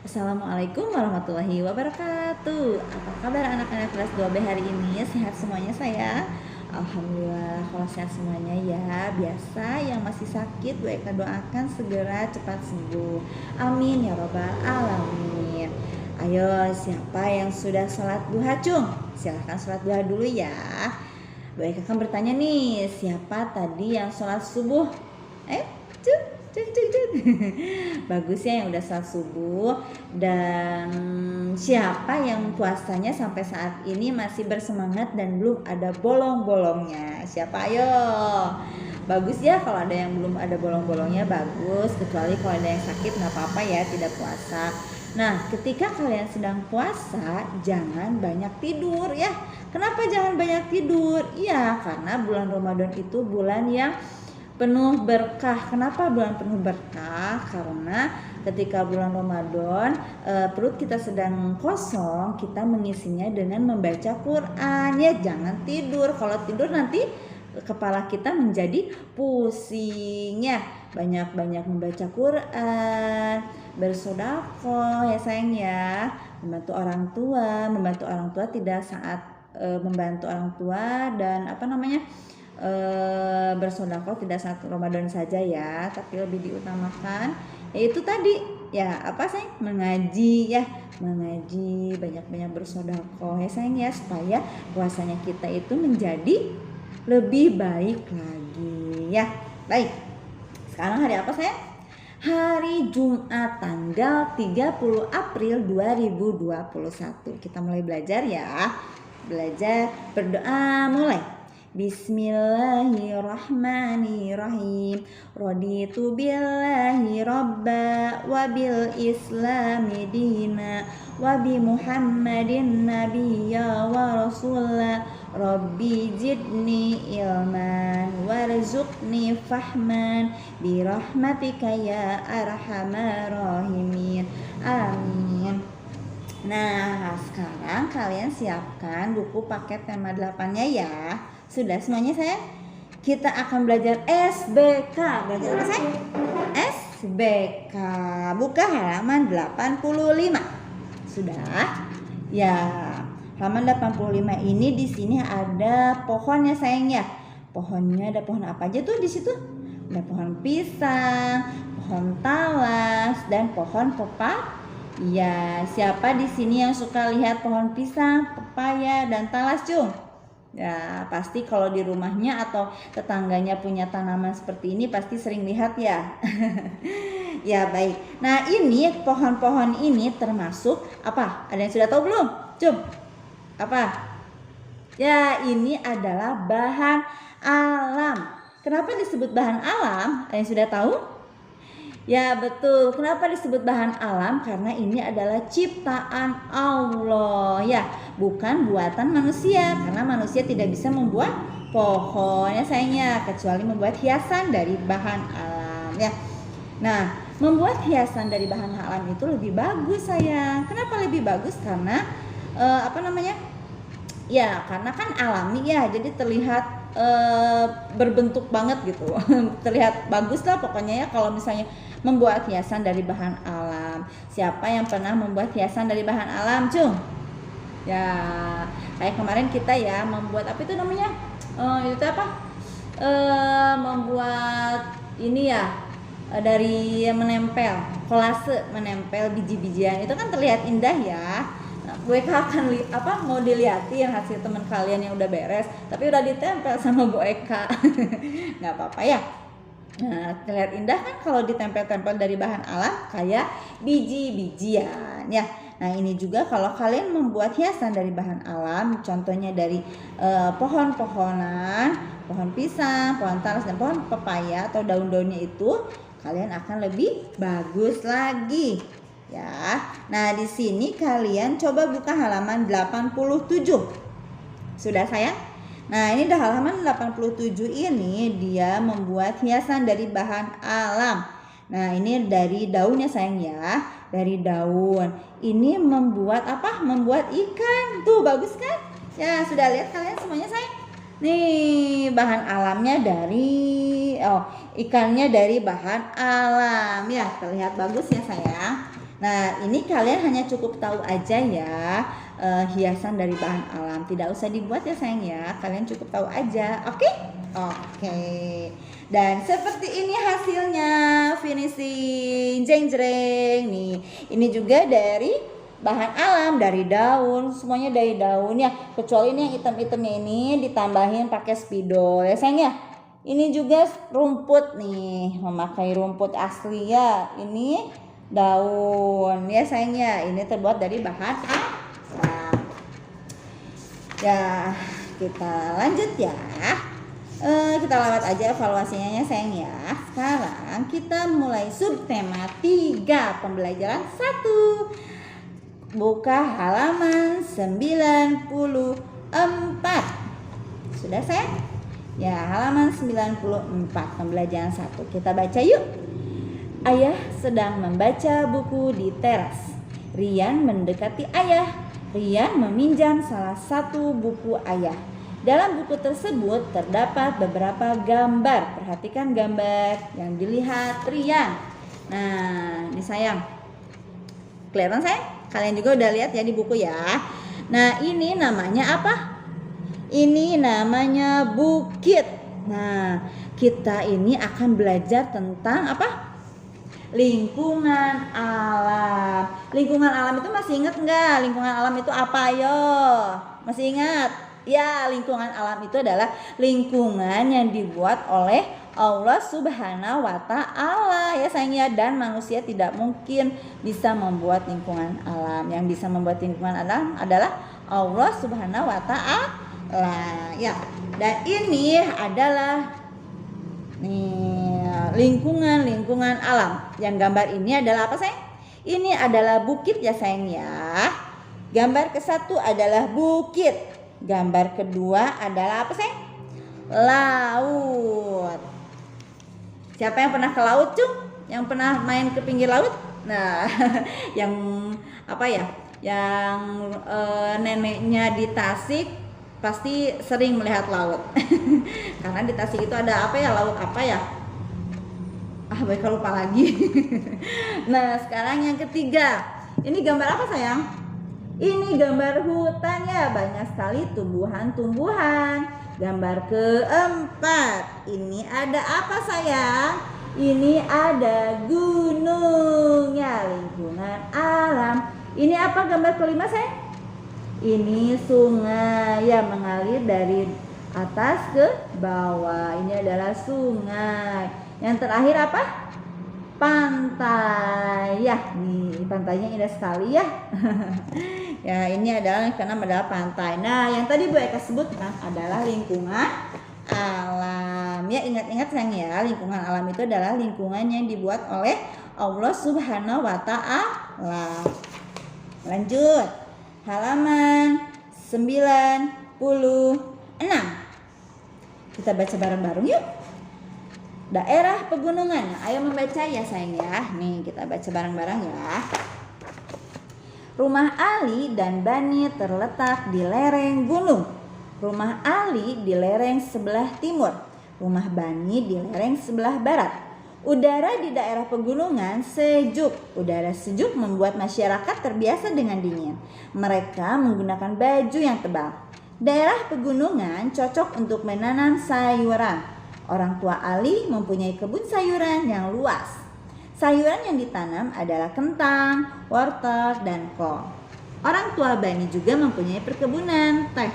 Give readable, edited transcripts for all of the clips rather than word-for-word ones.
Assalamualaikum warahmatullahi wabarakatuh. Apa kabar anak-anak kelas 2B hari ini? Sehat semuanya saya? Alhamdulillah kalau sehat semuanya ya. Biasa yang masih sakit Bu Eka doakan segera cepat sembuh. Amin ya robbal alamin. Ayo siapa yang sudah sholat duha cung? Silahkan sholat duha dulu ya. Bu Eka kan bertanya nih, siapa tadi yang sholat subuh? Cung. Bagus ya yang udah sholat subuh. Dan siapa yang puasanya sampai saat ini masih bersemangat dan belum ada bolong-bolongnya? Siapa ayo? Bagus ya kalau ada yang belum ada bolong-bolongnya, bagus. Kecuali kalau ada yang sakit nggak apa-apa ya, tidak puasa. Nah, ketika kalian sedang puasa, jangan banyak tidur ya. Kenapa jangan banyak tidur? Iya, karena bulan Ramadan itu bulan yang penuh berkah. Kenapa bulan penuh berkah? Karena ketika bulan Ramadan perut kita sedang kosong, kita mengisinya dengan membaca Quran ya. Jangan tidur. Kalau tidur nanti kepala kita menjadi pusing ya. Banyak-banyak membaca Quran, bersedekah ya sayang ya. Membantu orang tua tidak saat membantu orang tua dan bersedekah tidak saat Ramadan saja ya, tapi lebih diutamakan yaitu tadi ya mengaji, banyak-banyak bersedekah ya sayang ya, supaya puasanya kita itu menjadi lebih baik lagi ya. Baik, sekarang hari apa sayang? Hari Jumat tanggal 30 April 2021. Kita mulai belajar ya. Belajar berdoa mulai. Bismillahirrahmanirrahim. Raditu billahi robba wa bil islami dina wa bi muhammadin nabiyya wa rasulah. Rabbi zidni ilman warzuqni fahman birahmatika ya arhamar rahimin. Amin. Nah, sekarang kalian siapkan buku paket tema 8-nya ya. Sudah semuanya sayang? Kita akan belajar SBK. Belajar apa sayang? SBK. Buka halaman 85. Sudah? Ya. Halaman 85 ini di sini ada pohonnya sayang ya. Pohonnya ada pohon apa aja tuh di situ? Ada pohon pisang, pohon talas, dan pohon pepaya. Ya, siapa di sini yang suka lihat pohon pisang, pepaya, dan talas, cung? Ya, pasti kalau di rumahnya atau tetangganya punya tanaman seperti ini pasti sering lihat ya. Ya, baik. Nah, ini pohon-pohon ini termasuk apa? Ada yang sudah tahu belum? Cung, apa? Ya, ini adalah bahan alam. Kenapa disebut bahan alam? Ada yang sudah tahu? Ya betul, kenapa disebut bahan alam? Karena ini adalah ciptaan Allah ya, bukan buatan manusia. Karena manusia tidak bisa membuat pohon ya sayangnya, kecuali membuat hiasan dari bahan alam ya. Nah, membuat hiasan dari bahan alam itu lebih bagus sayang. Kenapa lebih bagus? Karena ya karena kan alami ya, jadi terlihat berbentuk banget gitu. Terlihat bagus lah pokoknya ya kalau misalnya membuat hiasan dari bahan alam. Siapa yang pernah membuat hiasan dari bahan alam, cung? Ya, kayak kemarin kita ya membuat apa itu namanya? Membuat ini ya dari menempel, kolase menempel biji-bijian. Itu kan terlihat indah ya. Bu Eka akan mau dilihatin hasil teman kalian yang udah beres, tapi udah ditempel sama Bu Eka. Nggak apa-apa ya. Nah, terlihat indah kan kalau ditempel-tempel dari bahan alam kayak biji-bijian ya. Nah, ini juga kalau kalian membuat hiasan dari bahan alam, contohnya dari pohon-pohonan, pohon pisang, pohon talas, dan pohon pepaya atau daun-daunnya itu, kalian akan lebih bagus lagi. Ya. Nah, di sini kalian coba buka halaman 87. Sudah sayang? Nah, ini dah halaman 87 ini dia membuat hiasan dari bahan alam. Nah, ini dari daunnya sayang ya, dari daun. Ini membuat apa? Membuat ikan. Tuh, bagus kan? Ya, sudah lihat kalian semuanya sayang? Nih, bahan alamnya dari ikannya dari bahan alam ya, terlihat bagus ya sayang. Nah, ini kalian hanya cukup tahu aja ya, hiasan dari bahan alam. Tidak usah dibuat ya sayang ya, kalian cukup tahu aja. Oke? Oke. Dan seperti ini hasilnya, finishing, jeng jreng nih. Ini juga dari bahan alam, dari daun, semuanya dari daun ya. Kecuali ini yang hitam-hitamnya ini ditambahin pakai spidol ya sayang ya. Ini juga rumput nih, memakai rumput asli ya. Ini daun ya sayangnya, ini terbuat dari bahan alam. Ya, kita lanjut ya. Kita lewat aja evaluasinya ya sayang ya. Sekarang kita mulai subtema 3 pembelajaran 1. Buka halaman 94. Sudah sayang? Ya, halaman 94 pembelajaran 1. Kita baca yuk. Ayah sedang membaca buku di teras. Rian mendekati ayah. Rian meminjam salah satu buku ayah. Dalam buku tersebut terdapat beberapa gambar. Perhatikan gambar yang dilihat Rian. Nah, ini sayang. Kelihatan sayang? Kalian juga udah lihat ya di buku ya. Nah, ini namanya apa? Ini namanya bukit. Nah, kita ini akan belajar tentang apa? Lingkungan alam. Lingkungan alam itu masih ingat nggak? Lingkungan alam itu apa yo? Masih ingat? Ya, lingkungan alam itu adalah lingkungan yang dibuat oleh Allah Subhanahu wa Ta'ala ya sayangnya, dan manusia tidak mungkin bisa membuat lingkungan alam. Yang bisa membuat lingkungan alam adalah Allah Subhanahu wa Ta'ala ya. Dan ini adalah lingkungan alam. Yang gambar ini adalah apa sayang? Ini adalah bukit ya sayang ya. Gambar ke-1 adalah bukit. Gambar kedua adalah apa sayang? Laut. Siapa yang pernah ke laut cung? Yang pernah main ke pinggir laut? Nah, yang apa ya? Yang neneknya di Tasik pasti sering melihat laut. Karena di Tasik itu ada apa ya? Laut apa ya? Baik lupa lagi. Nah, sekarang yang ketiga. Ini gambar apa sayang? Ini gambar hutan ya, banyak sekali tumbuhan-tumbuhan. Gambar keempat. Ini ada apa sayang? Ini ada gunung ya, lingkungan alam. Ini apa gambar kelima sayang? Ini sungai ya, mengalir dari atas ke bawah. Ini adalah sungai. Yang terakhir apa? Pantai ya. Nih, pantainya indah sekali ya. Ya, ini adalah yang keenam adalah pantai. Nah, yang tadi Bu Eka sebutkan adalah lingkungan alam. Ya, ingat-ingat sayang ya, lingkungan alam itu adalah lingkungan yang dibuat oleh Allah Subhanahu wa Ta'ala. Lanjut. Halaman 96. Kita baca bareng-bareng yuk. Daerah pegunungan. Ayo membaca ya sayang ya. Nih, kita baca bareng-bareng ya. Rumah Ali dan Bani terletak di lereng gunung. Rumah Ali di lereng sebelah timur. Rumah Bani di lereng sebelah barat. Udara di daerah pegunungan sejuk. Udara sejuk membuat masyarakat terbiasa dengan dingin. Mereka menggunakan baju yang tebal. Daerah pegunungan cocok untuk menanam sayuran. Orang tua Ali mempunyai kebun sayuran yang luas. Sayuran yang ditanam adalah kentang, wortel, dan kol. Orang tua Bani juga mempunyai perkebunan teh.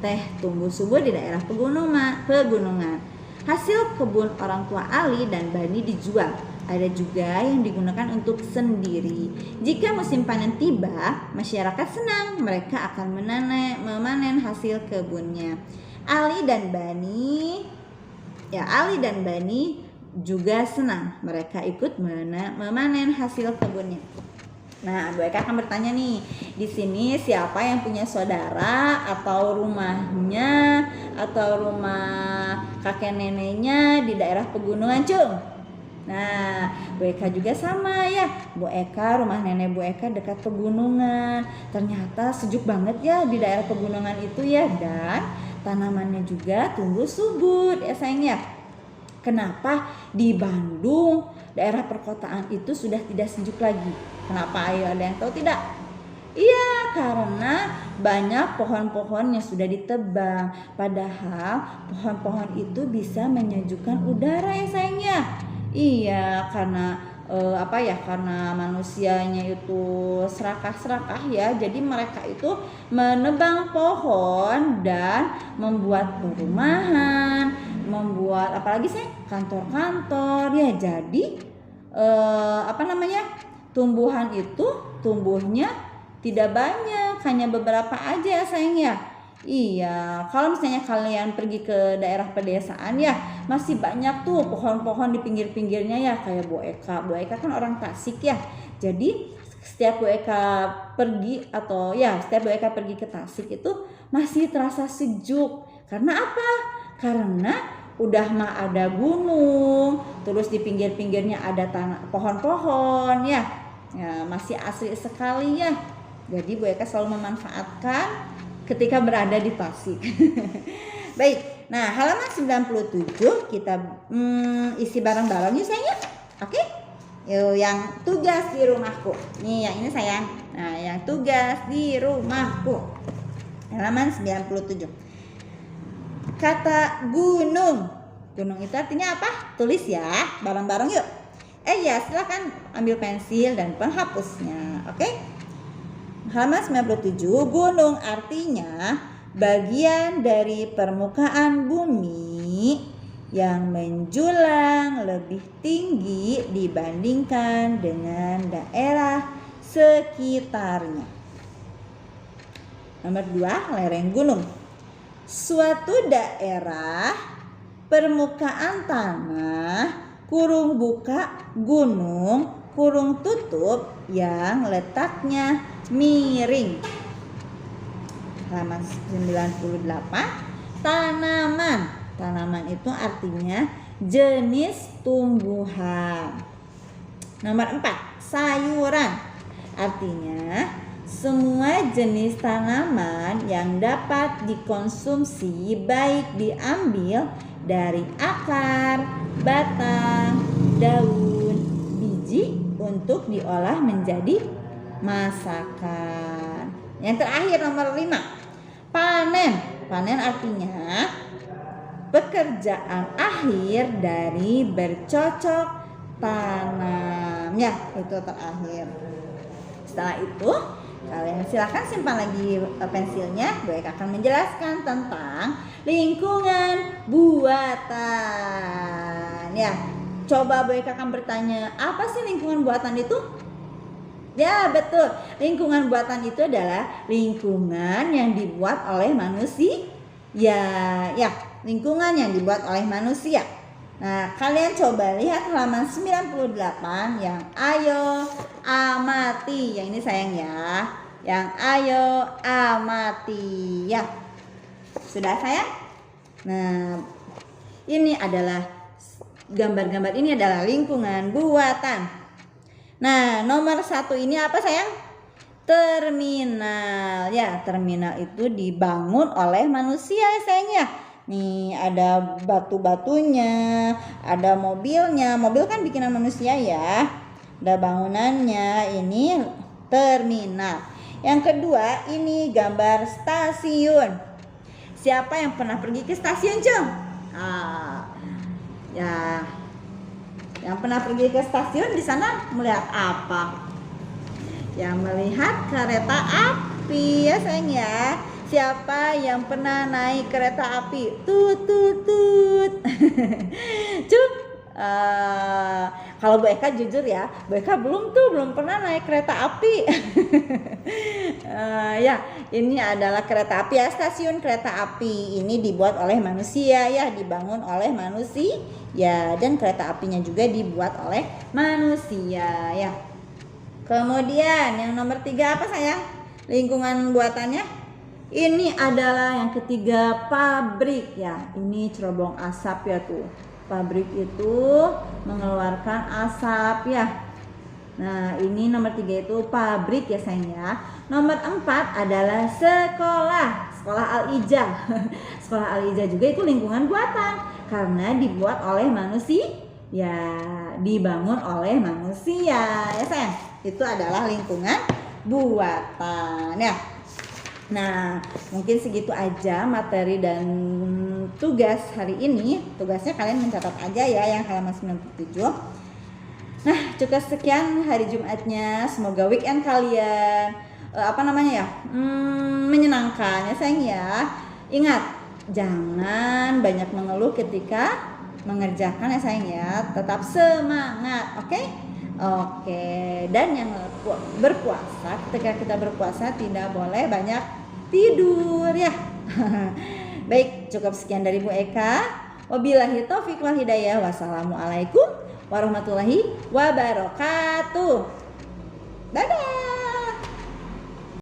Teh tumbuh subur di daerah pegunungan. Hasil kebun orang tua Ali dan Bani dijual. Ada juga yang digunakan untuk sendiri. Jika musim panen tiba, masyarakat senang. Mereka akan memanen hasil kebunnya. Ali dan Bani juga senang. Mereka ikut memanen hasil kebunnya. Nah, Bu Eka akan bertanya nih, di sini siapa yang punya saudara atau rumahnya atau rumah kakek neneknya di daerah pegunungan, Cung? Nah, Bu Eka juga sama ya. Bu Eka, rumah nenek Bu Eka dekat pegunungan. Ternyata sejuk banget ya di daerah pegunungan itu ya, dan tanamannya juga tumbuh subur ya sayangnya. Kenapa di Bandung daerah perkotaan itu sudah tidak sejuk lagi? Kenapa? Ayo, ada yang tahu tidak? Iya, karena banyak pohon-pohon yang sudah ditebang. Padahal pohon-pohon itu bisa menyejukkan udara ya sayangnya. Iya, karena karena manusianya itu serakah-serakah ya. Jadi mereka itu menebang pohon dan membuat perumahan, membuat apalagi sih kantor-kantor ya. Jadi tumbuhan itu tumbuhnya tidak banyak, hanya beberapa aja sayang ya. Iya, kalau misalnya kalian pergi ke daerah pedesaan ya, masih banyak tuh pohon-pohon di pinggir-pinggirnya ya, kayak Bu Eka. Bu Eka kan orang Tasik ya. Jadi setiap Bu Eka pergi ke Tasik itu masih terasa sejuk. Karena apa? Karena udah mah ada gunung, terus di pinggir-pinggirnya ada pohon-pohon ya. Ya, masih asri sekali ya. Jadi Bu Eka selalu memanfaatkan ketika berada di Tasik. Baik, nah halaman 97 kita isi bareng-bareng yuk sayang. Oke? Yuk yang tugas di rumahku. Nih yang ini sayang. Nah yang tugas di rumahku. Halaman 97. Kata gunung. Gunung itu artinya apa? Tulis ya, bareng-bareng yuk. Ya silahkan ambil pensil dan penghapusnya. Oke? Halaman 97, gunung artinya bagian dari permukaan bumi yang menjulang lebih tinggi dibandingkan dengan daerah sekitarnya. Nomor 2, lereng gunung. Suatu daerah permukaan tanah kurung buka gunung kurung tutup yang letaknya miring. Halaman 98, tanaman. Tanaman itu artinya jenis tumbuhan. Nomor 4, sayuran. Artinya semua jenis tanaman yang dapat dikonsumsi baik diambil dari akar, batang, daun, biji untuk diolah menjadi masakan. Yang terakhir nomor 5, panen. Panen artinya pekerjaan akhir dari bercocok tanam. Ya, itu terakhir. Setelah itu kalian silakan simpan lagi pensilnya. Bu Eka akan menjelaskan tentang lingkungan buatan. Ya, coba Bu Eka akan bertanya, apa sih lingkungan buatan itu? Ya, betul. Lingkungan buatan itu adalah lingkungan yang dibuat oleh manusia. Ya, lingkungan yang dibuat oleh manusia. Nah, kalian coba lihat halaman 98 yang ayo amati. Yang ini sayang ya. Yang ayo amati ya. Sudah sayang? Nah, ini adalah gambar-gambar ini adalah lingkungan buatan. Nah, nomor 1 ini apa sayang? Terminal. Ya, terminal itu dibangun oleh manusia ya sayang ya. Nih ada batu-batunya, ada mobilnya. Mobil kan bikinan manusia ya. Ada bangunannya, ini terminal. Yang kedua ini gambar stasiun. Siapa yang pernah pergi ke stasiun, Cung? Ya, yang pernah pergi ke stasiun di sana melihat apa? Ya, melihat kereta api ya sayang ya. Siapa yang pernah naik kereta api? Tut tut tut. Cuk. Kalau Bu Eka jujur ya, Bu Eka belum pernah naik kereta api. Ya, ini adalah kereta api ya, stasiun kereta api. Ini dibuat oleh manusia ya, dibangun oleh manusia ya, dan kereta apinya juga dibuat oleh manusia ya. Kemudian yang nomor 3 apa sayang? Lingkungan buatannya? Ini adalah yang ketiga, pabrik ya. Ini cerobong asap ya tuh. Pabrik itu mengeluarkan asap ya. Nah, ini nomor 3 itu pabrik ya sayang ya. Nomor 4 adalah sekolah. Sekolah Al-Ijah. Sekolah Al-Ijah juga itu lingkungan buatan karena dibuat oleh manusia. Ya, dibangun oleh manusia ya sayang. itu adalah lingkungan buatan ya. Nah, mungkin segitu aja materi dan tugas hari ini. Tugasnya kalian mencatat aja ya yang halaman 97. Nah, cukup sekian hari Jumatnya. Semoga weekend kalian menyenangkan ya sayang ya. Ingat, jangan banyak mengeluh ketika mengerjakan ya sayang ya. Tetap semangat, oke? Oke, dan yang berpuasa, ketika kita berpuasa tidak boleh banyak tidur ya. Baik, cukup sekian dari Bu Eka. Wabillahi taufiq wal hidayah. Wassalamualaikum warahmatullahi wabarakatuh. Dadah.